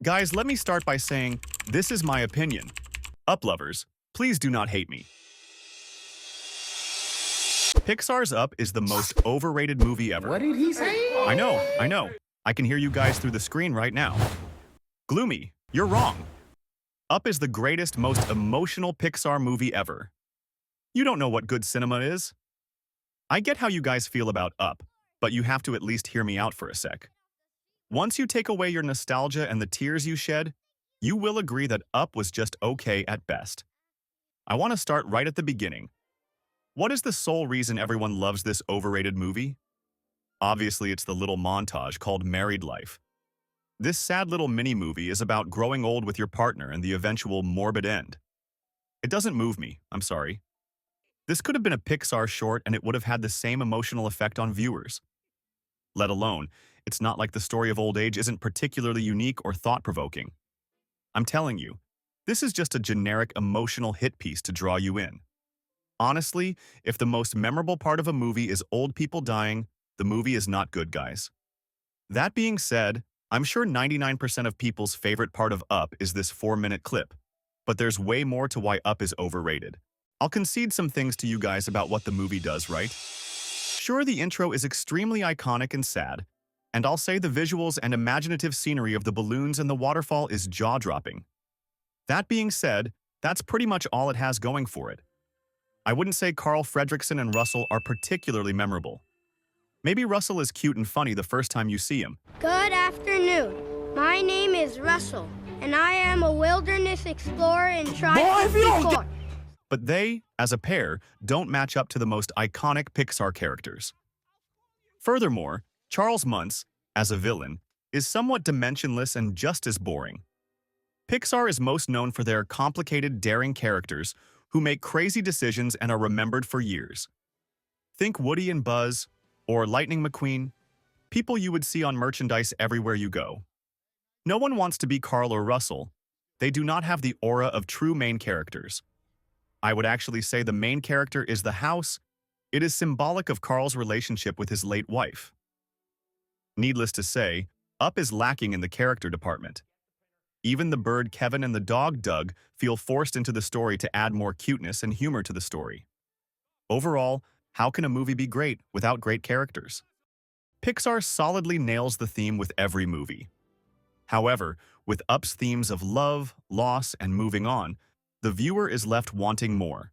Guys, let me start by saying, this is my opinion. Up lovers, please do not hate me. Pixar's Up is the most overrated movie ever. What did he say? I know. I can hear you guys through the screen right now. Gloomy, you're wrong. Up is the greatest, most emotional Pixar movie ever. You don't know what good cinema is. I get how you guys feel about Up, but you have to at least hear me out for a sec. Once you take away your nostalgia and the tears you shed, you will agree that Up was just okay at best. I want to start right at the beginning. What is the sole reason everyone loves this overrated movie? Obviously, it's the little montage called Married Life. This sad little mini-movie is about growing old with your partner and the eventual morbid end. It doesn't move me, I'm sorry. This could have been a Pixar short and it would have had the same emotional effect on viewers. Let alone, it's not like the story of old age isn't particularly unique or thought-provoking. I'm telling you, this is just a generic emotional hit piece to draw you in. Honestly, if the most memorable part of a movie is old people dying, the movie is not good, guys. That being said, I'm sure 99% of people's favorite part of Up is this 4-minute clip, but there's way more to why Up is overrated. I'll concede some things to you guys about what the movie does, right? Sure, the intro is extremely iconic and sad, and I'll say the visuals and imaginative scenery of the balloons and the waterfall is jaw-dropping. That being said, that's pretty much all it has going for it. I wouldn't say Carl Fredricksen and Russell are particularly memorable. Maybe Russell is cute and funny the first time you see him. Good afternoon. My name is Russell, and I am a wilderness explorer in Tri-Forks. But they, as a pair, don't match up to the most iconic Pixar characters. Furthermore, Charles Muntz, as a villain, is somewhat dimensionless and just as boring. Pixar is most known for their complicated, daring characters who make crazy decisions and are remembered for years. Think Woody and Buzz, or Lightning McQueen, people you would see on merchandise everywhere you go. No one wants to be Carl or Russell. They do not have the aura of true main characters. I would actually say the main character is the house. It is symbolic of Carl's relationship with his late wife. Needless to say, Up is lacking in the character department. Even the bird Kevin and the dog Doug feel forced into the story to add more cuteness and humor to the story. Overall, how can a movie be great without great characters? Pixar solidly nails the theme with every movie. However, with Up's themes of love, loss, and moving on, the viewer is left wanting more.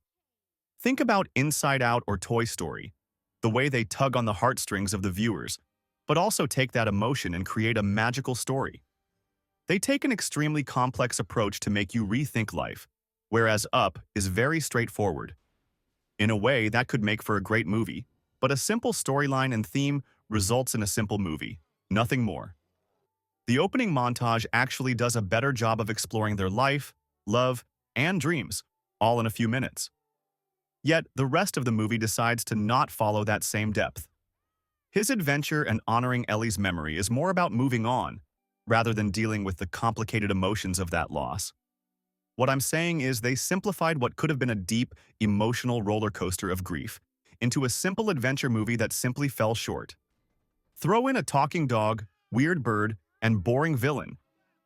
Think about Inside Out or Toy Story, the way they tug on the heartstrings of the viewers, but also take that emotion and create a magical story. They take an extremely complex approach to make you rethink life, whereas Up is very straightforward. In a way, that could make for a great movie, but a simple storyline and theme results in a simple movie, nothing more. The opening montage actually does a better job of exploring their life, love, and dreams, all in a few minutes. Yet, the rest of the movie decides to not follow that same depth. His adventure and honoring Ellie's memory is more about moving on, rather than dealing with the complicated emotions of that loss. What I'm saying is they simplified what could have been a deep, emotional roller coaster of grief into a simple adventure movie that simply fell short. Throw in a talking dog, weird bird, and boring villain,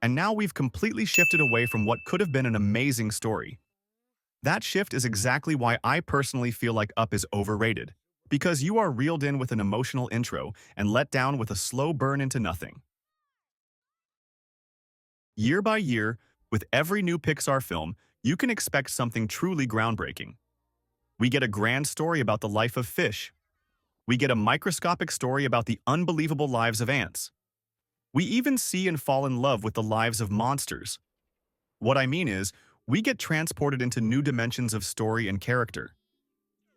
and now we've completely shifted away from what could have been an amazing story. That shift is exactly why I personally feel like Up is overrated, because you are reeled in with an emotional intro and let down with a slow burn into nothing. Year by year, with every new Pixar film, you can expect something truly groundbreaking. We get a grand story about the life of fish. We get a microscopic story about the unbelievable lives of ants. We even see and fall in love with the lives of monsters. What I mean is, we get transported into new dimensions of story and character.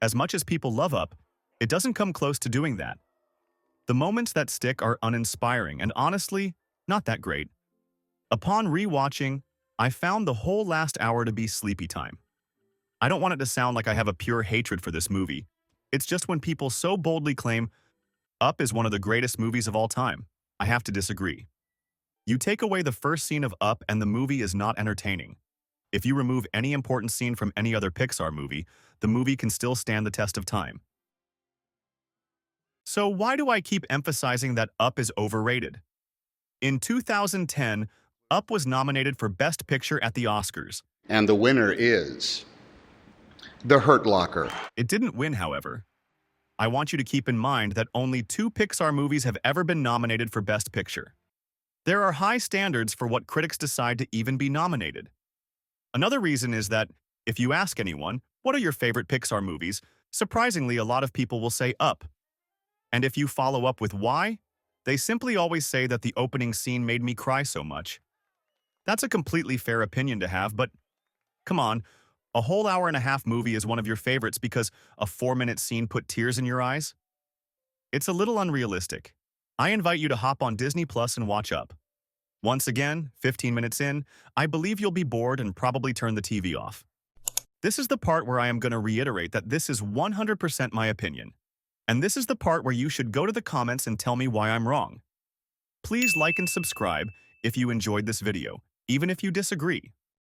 As much as people love Up, it doesn't come close to doing that. The moments that stick are uninspiring and honestly, not that great. Upon rewatching, I found the whole last hour to be sleepy time. I don't want it to sound like I have a pure hatred for this movie. It's just when people so boldly claim Up is one of the greatest movies of all time, I have to disagree. You take away the first scene of Up and the movie is not entertaining. If you remove any important scene from any other Pixar movie, the movie can still stand the test of time. So why do I keep emphasizing that Up is overrated? In 2010, Up was nominated for Best Picture at the Oscars. And the winner is The Hurt Locker. It didn't win, however. I want you to keep in mind that only 2 Pixar movies have ever been nominated for Best Picture. There are high standards for what critics decide to even be nominated. Another reason is that, if you ask anyone, what are your favorite Pixar movies, surprisingly a lot of people will say Up. And if you follow up with why, they simply always say that the opening scene made me cry so much. That's a completely fair opinion to have, but come on, a whole hour-and-a-half movie is one of your favorites because a 4-minute scene put tears in your eyes? It's a little unrealistic. I invite you to hop on Disney Plus and watch Up. Once again, 15 minutes in, I believe you'll be bored and probably turn the TV off. This is the part where I am going to reiterate that this is 100% my opinion. And this is the part where you should go to the comments and tell me why I'm wrong. Please like and subscribe if you enjoyed this video, even if you disagree.